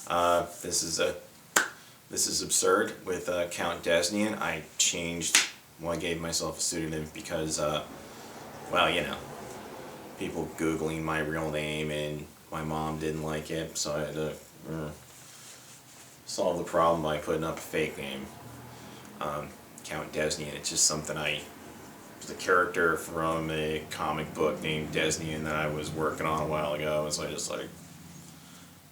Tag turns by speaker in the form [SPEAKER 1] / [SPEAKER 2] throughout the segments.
[SPEAKER 1] This is absurd with Count Desnian. I gave myself a pseudonym because, well, you know, people Googling my real name and my mom didn't like it, so I had to solve the problem by putting up a fake name. Count Desnian. It's just something the character from a comic book named Desnian that I was working on a while ago, and so I just like,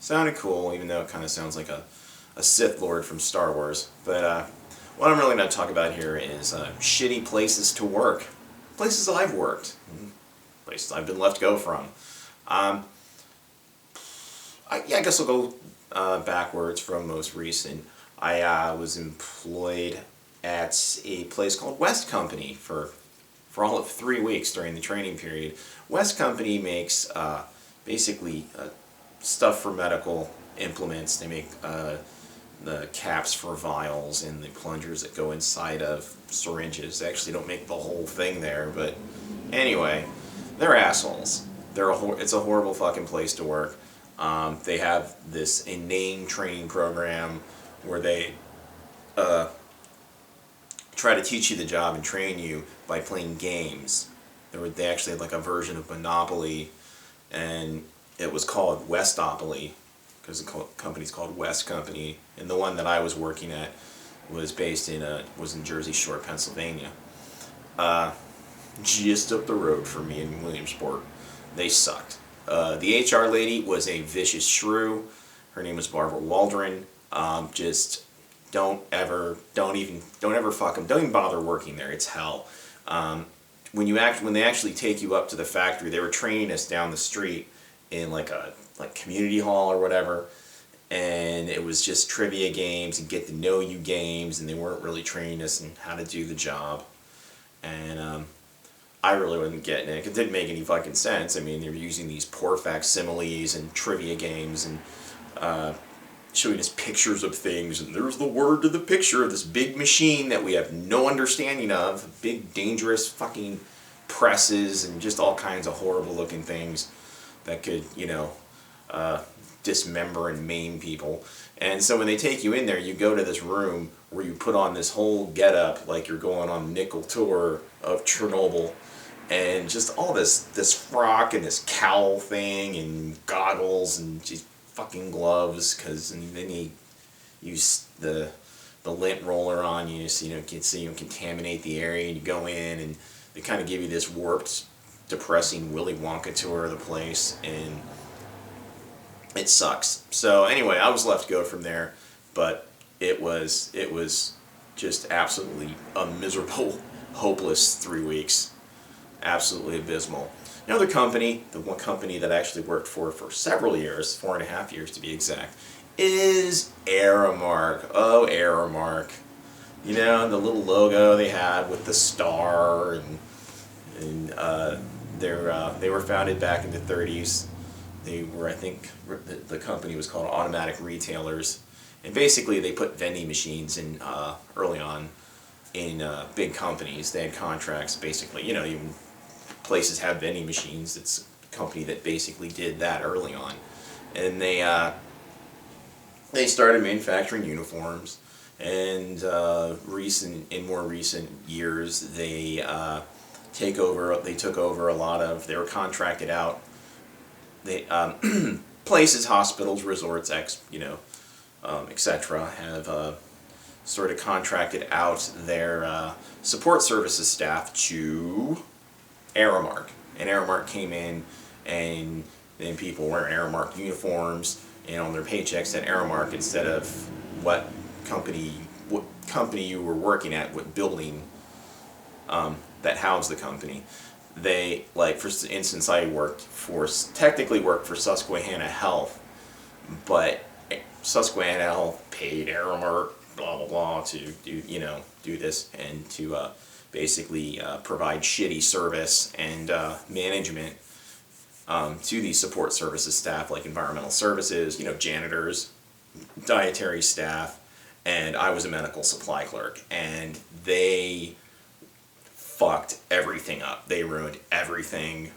[SPEAKER 1] sounded cool, even though it kind of sounds like a Sith Lord from Star Wars. But what I'm really going to talk about here is shitty places to work. Places I've worked. Places I've been let go from. I guess I'll go backwards from most recent. I was employed at a place called West Company for all of 3 weeks during the training period. West Company makes basically stuff for medical implements. They make the caps for vials and the plungers that go inside of syringes. They actually don't make the whole thing there, but anyway, they're assholes. It's a horrible fucking place to work. They have this inane training program where they try to teach you the job and train you by playing games. They actually had like a version of Monopoly, and it was called Westopoly because the company's called West Company, and the one that I was working at was in Jersey Shore, Pennsylvania, just up the road from me in Williamsport. They sucked. The HR lady was a vicious shrew. Her name was Barbara Waldron. Just don't ever fuck them. Don't even bother working there. It's hell. When they actually take you up to the factory, they were training us down the street in like community hall or whatever, and it was just trivia games and get to know you games, and they weren't really training us in how to do the job. And I really wasn't getting it. It didn't make any fucking sense. I mean, they were using these poor facsimiles and trivia games and showing us pictures of things, and there's the word to the picture of this big machine that we have no understanding of, big dangerous fucking presses and just all kinds of horrible looking things that could, dismember and maim people. And so when they take you in there, you go to this room where you put on this whole getup like you're going on a nickel tour of Chernobyl, and just all this frock and this cowl thing and goggles and just fucking gloves, and then you use the lint roller on you so you don't contaminate the area, and you go in and they kind of give you this warped, depressing Willy Wonka tour of the place, and it sucks. So anyway, I was left go from there, but it was just absolutely a miserable, hopeless 3 weeks. Absolutely abysmal. Another company, the one company that I actually worked for several years, 4.5 years to be exact, is Aramark. Oh, Aramark. You know, the little logo they had with the star, and they were founded back in the 30s. They were, I think, the company was called Automatic Retailers, and basically they put vending machines in early on in big companies. They had contracts, basically, even places have vending machines. It's a company that basically did that early on, and they started manufacturing uniforms. And in more recent years, they took over a lot of. They were contracted out. They places, hospitals, resorts, etc. have sort of contracted out their support services staff to Aramark, and Aramark came in, and then people wearing Aramark uniforms and on their paychecks said Aramark instead of what company you were working at, what building that housed the company. They, like, for instance, I technically worked for Susquehanna Health, but Susquehanna Health paid Aramark blah blah blah to do this and to basically provide shitty service and management to these support services staff, like environmental services, janitors, dietary staff, and I was a medical supply clerk, and they fucked everything up. They ruined everything.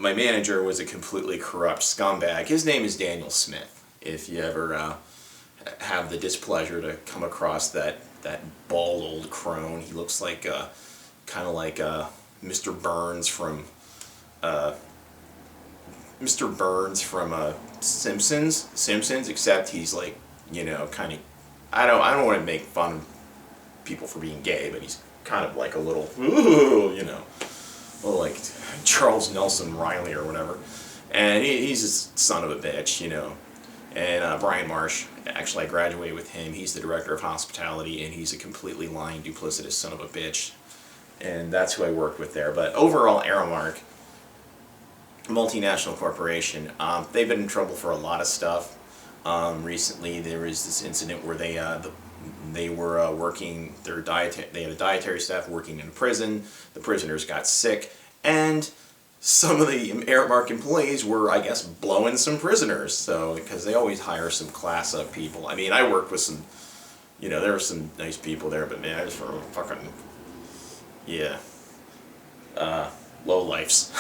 [SPEAKER 1] my manager was a completely corrupt scumbag. His name is Daniel Smith. If you ever have the displeasure to come across that bald old crone, he looks like kind of like Mr. Burns from Simpsons, except he's like, you know, kind of, I don't want to make fun of people for being gay, but he's kind of like a little, ooh, you know, well, like Charles Nelson Riley or whatever, and he's a son of a bitch, you know. And Brian Marsh, actually I graduated with him. He's the director of hospitality, and he's a completely lying, duplicitous son of a bitch. And that's who I worked with there. But overall, Aramark, multinational corporation, they've been in trouble for a lot of stuff. Recently, there was this incident where they were working they had a dietary staff working in a prison. The prisoners got sick, and some of the Aramark employees were, I guess, blowing some prisoners. So, because they always hire some class up people. I mean, I worked with some, you know, there were some nice people there, but man, I just were fucking, yeah, lowlifes.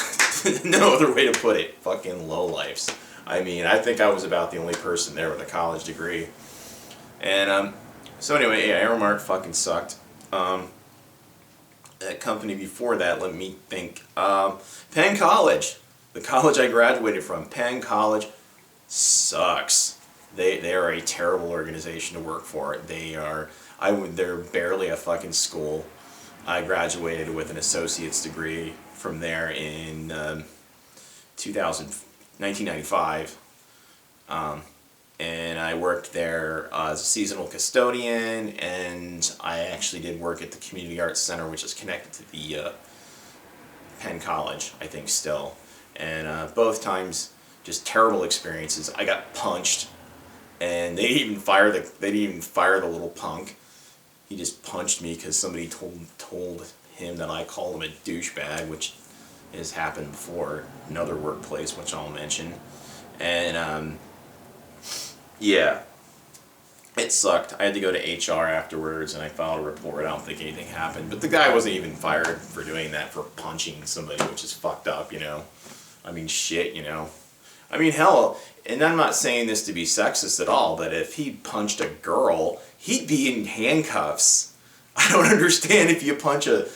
[SPEAKER 1] No other way to put it. Fucking lowlifes. I mean, I think I was about the only person there with a college degree. And so anyway, yeah, Aramark fucking sucked. That company before that, let me think. Penn College, the college I graduated from. Penn College sucks. They are a terrible organization to work for. They're barely a fucking school. I graduated with an associate's degree from there in 1995. And I worked there as a seasonal custodian, and I actually did work at the Community Arts Center, which is connected to the Penn College, I think, still. And both times, just terrible experiences. I got punched, and they didn't even fire the little punk. He just punched me because somebody told him that I called him a douchebag, which has happened before, another workplace, which I'll mention. And yeah, it sucked. I had to go to HR afterwards, and I filed a report. I don't think anything happened. But the guy wasn't even fired for doing that, for punching somebody, which is fucked up, you know. I mean, shit, you know. I mean, hell, and I'm not saying this to be sexist at all, but if he punched a girl, he'd be in handcuffs. I don't understand if you punch a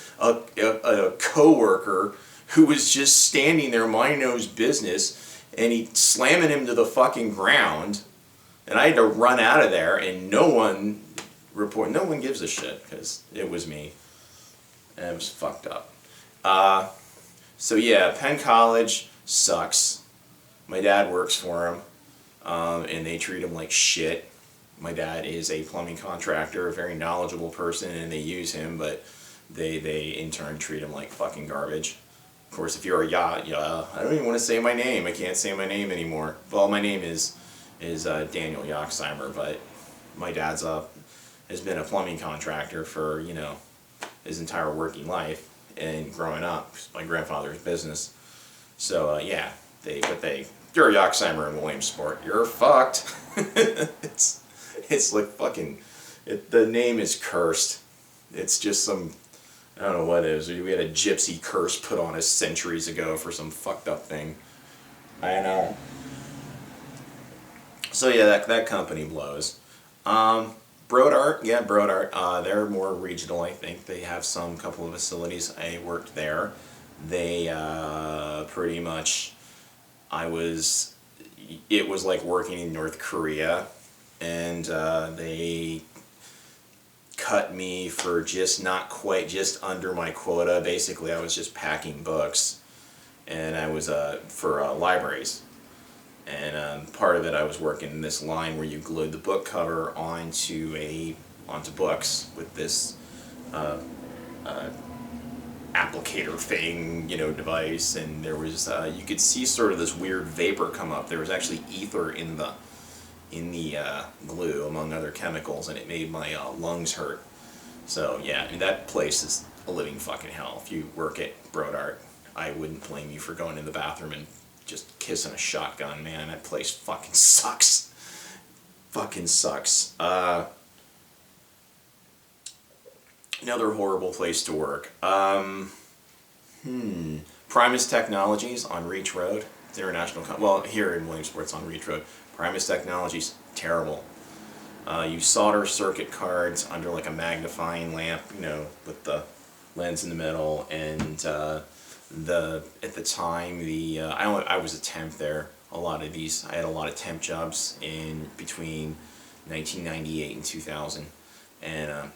[SPEAKER 1] coworker who was just standing there minding his business, and he slamming him to the fucking ground. And I had to run out of there, and no one gives a shit, because it was me. And it was fucked up. So yeah, Penn College sucks. My dad works for him, and they treat him like shit. My dad is a plumbing contractor, a very knowledgeable person, and they use him, but they in turn treat him like fucking garbage. Of course, if you're a yacht, I don't even want to say my name. I can't say my name anymore. Well, my name is Daniel Yoxheimer, but my dad's has been a plumbing contractor for, you know, his entire working life and growing up. My grandfather's business. So yeah, you're a Yoxheimer in Williamsport. You're fucked. it's like fucking. The name is cursed. It's just some. I don't know what it is. We had a gypsy curse put on us centuries ago for some fucked up thing. I know. So yeah, that company blows. Brodart, yeah, Brodart. They're more regional, I think. They have some couple of facilities. I worked there. They pretty much, it was like working in North Korea, and they cut me for just under my quota. Basically, I was just packing books, and I was for libraries. And part of it, I was working in this line where you glued the book cover onto books with this applicator thing, you know, device, and there was you could see sort of this weird vapor come up. There was actually ether in the glue, among other chemicals, and it made my lungs hurt. So yeah, I mean, that place is a living fucking hell. If you work at Brodart, I wouldn't blame you for going in the bathroom and just kissing a shotgun, man. That place fucking sucks. Fucking sucks. Another horrible place to work. Primus Technologies on Reach Road. It's international. Well, here in Williamsport, it's on Reach Road. Primus Technologies, terrible. You solder circuit cards under like a magnifying lamp, you know, with the lens in the middle, and at the time I was a temp there. I had a lot of temp jobs in between 1998 and 2000, and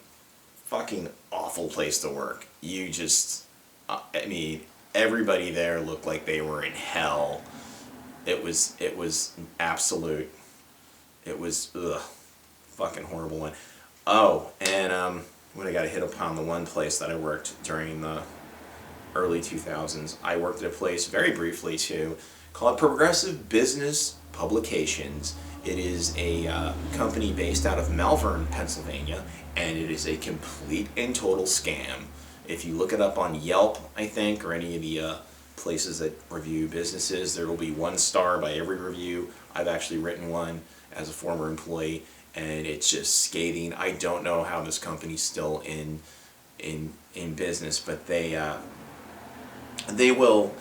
[SPEAKER 1] fucking awful place to work. You just, I mean, everybody there looked like they were in hell. It was absolute. It was fucking horrible one. Oh, and when I got to hit upon the one place that I worked during the early 2000s, I worked at a place very briefly too, called Progressive Business Publications. It is a company based out of Malvern, Pennsylvania, and it is a complete and total scam. If you look it up on Yelp, I think, or any of the places that review businesses, there will be 1 star by every review. I've actually written one as a former employee, and it's just scathing. I don't know how this company's still in business, but they will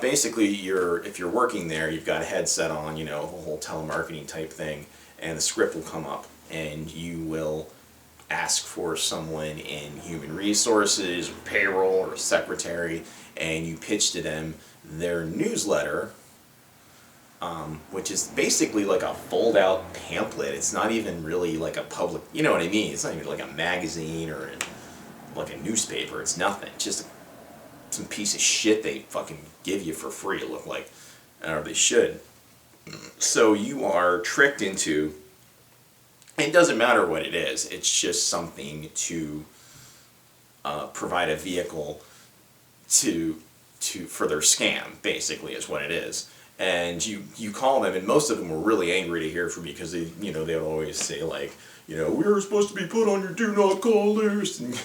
[SPEAKER 1] basically, if you're working there, you've got a headset on, you know, the whole telemarketing type thing, and the script will come up, and you will ask for someone in human resources or payroll or secretary, and you pitch to them their newsletter, which is basically like a fold-out pamphlet. It's not even really like a public, you know what I mean? It's not even like a magazine or like a newspaper. It's nothing. It's just some piece of shit they fucking give you for free, it looked like. Or they should. So you are tricked into, it doesn't matter what it is, it's just something to provide a vehicle for their scam, basically, is what it is. And you call them, and most of them were really angry to hear from you, because they, you know, they would always say, like, you know, we were supposed to be put on your do not call list. And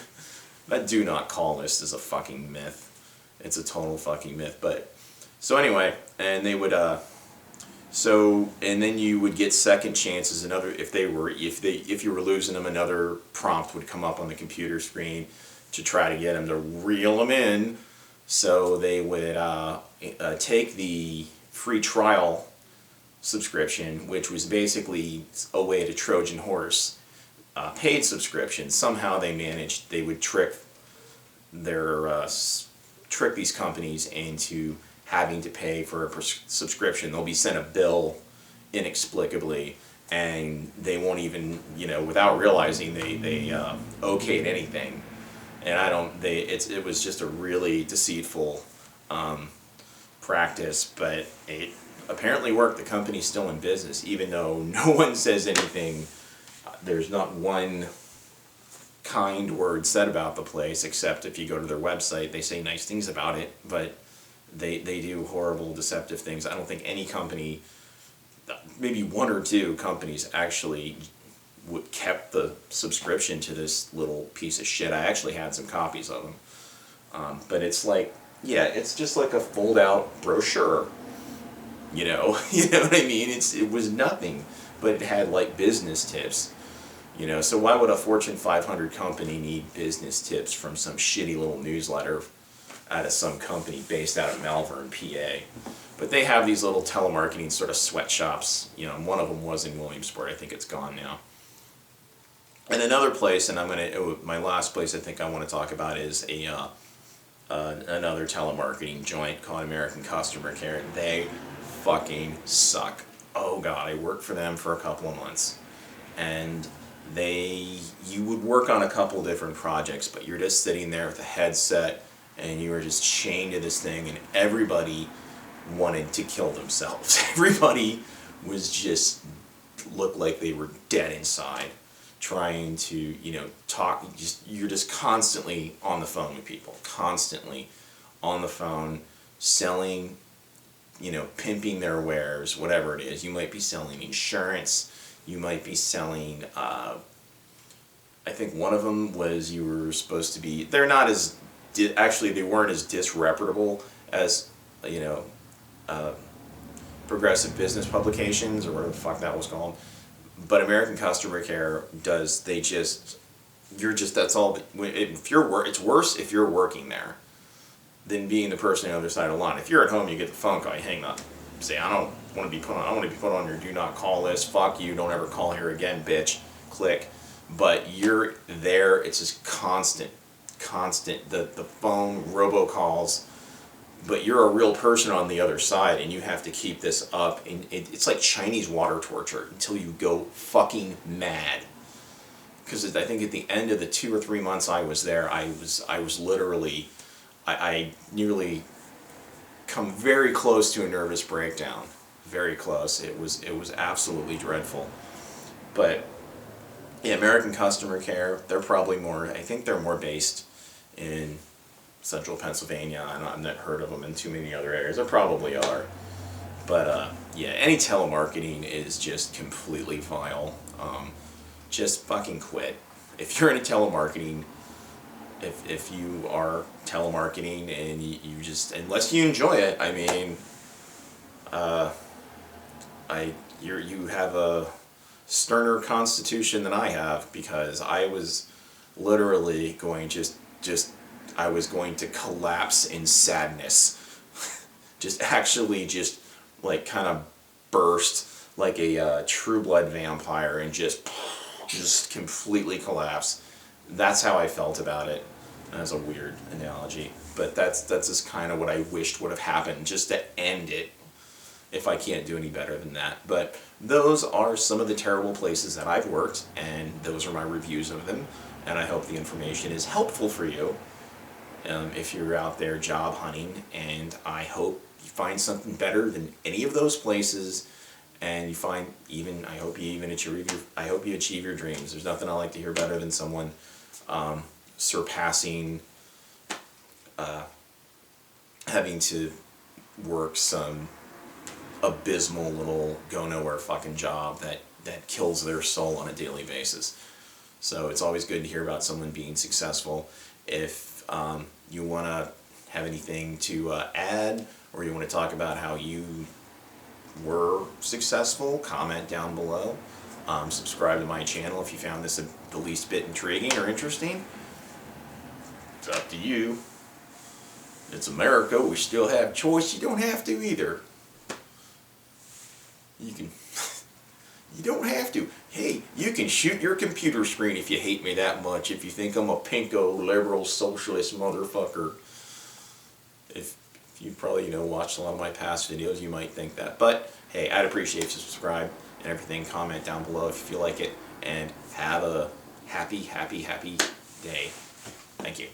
[SPEAKER 1] that do not call list is a fucking myth. It's a total fucking myth. But so anyway, and they would and then you would get second chances. Another, if you were losing them, another prompt would come up on the computer screen to try to get them to reel them in. So they would take the free trial subscription, which was basically a way to Trojan horse paid subscription. Somehow they would trick these companies into having to pay for a subscription. They'll be sent a bill inexplicably, and they won't even, you know, without realizing they okayed anything. And it was just a really deceitful practice, but it apparently worked. The company's still in business, even though no one says anything. There's not one kind word said about the place, except if you go to their website, they say nice things about it, but they do horrible, deceptive things. I don't think any company, maybe 1 or 2 companies actually kept the subscription to this little piece of shit. I actually had some copies of them. But it's like, yeah, it's just like a fold-out brochure, you know? You know what I mean? It was nothing, but it had like business tips. You know, so why would a Fortune 500 company need business tips from some shitty little newsletter out of some company based out of Malvern, PA? But they have these little telemarketing sort of sweatshops. You know, one of them was in Williamsport. I think it's gone now. And another place, and my last place I think I want to talk about is another telemarketing joint called American Customer Care. They fucking suck. Oh God, I worked for them for a couple of months, and you would work on a couple different projects, but you're just sitting there with a headset, and you were just chained to this thing, and everybody wanted to kill themselves. Everybody looked like they were dead inside, trying to, you know, talk. You're just constantly on the phone with people, constantly on the phone, selling, you know, pimping their wares, whatever it is. You might be selling insurance. You might be selling, I think one of them was you were supposed to be, they weren't as disreputable as, you know, Progressive Business Publications, or whatever the fuck that was called. But American Customer Care that's all, it's worse if you're working there. than being the person on the other side of the line. If you're at home, you get the phone call, you hang up. Say, I don't want to be put on. I want to be put on your do not call list. Fuck you. Don't ever call here again, bitch. Click. But you're there. It's just constant. The phone robocalls. But you're a real person on the other side, and you have to keep this up. And it's like Chinese water torture until you go fucking mad. Because I think at the end of the 2 or 3 months I was there, I was literally, I nearly come very close to a nervous breakdown. Very close. It was absolutely dreadful. But yeah, American Customer Care, they're probably more, I think they're more based in central Pennsylvania. I've not heard of them in too many other areas. There probably are. But yeah, any telemarketing is just completely vile. Just fucking quit. If you're in a telemarketing, if you are telemarketing and you just, unless you enjoy it, I mean, you have a sterner constitution than I have, because I was literally going I was going to collapse in sadness. Just like kind of burst like a True Blood vampire and just completely collapse. That's how I felt about it. That's a weird analogy, but that's just kind of what I wished would have happened, just to end it, if I can't do any better than that. But those are some of the terrible places that I've worked, and those are my reviews of them, and I hope the information is helpful for you if you're out there job hunting, and I hope you find something better than any of those places, and I hope you achieve your dreams. There's nothing I like to hear better than someone surpassing having to work some abysmal little go-nowhere fucking job that kills their soul on a daily basis. So it's always good to hear about someone being successful. If you want to have anything to add, or you want to talk about how you were successful, comment down below. Subscribe to my channel if you found this the least bit intriguing or interesting. It's up to you. It's America. We still have choice. You don't have to either. You don't have to. Hey, you can shoot your computer screen if you hate me that much, if you think I'm a pinko, liberal, socialist motherfucker. If you probably, watched a lot of my past videos, you might think that. But, hey, I'd appreciate if you subscribe and everything. Comment down below if you feel like it. And have a happy, happy, happy day. Thank you.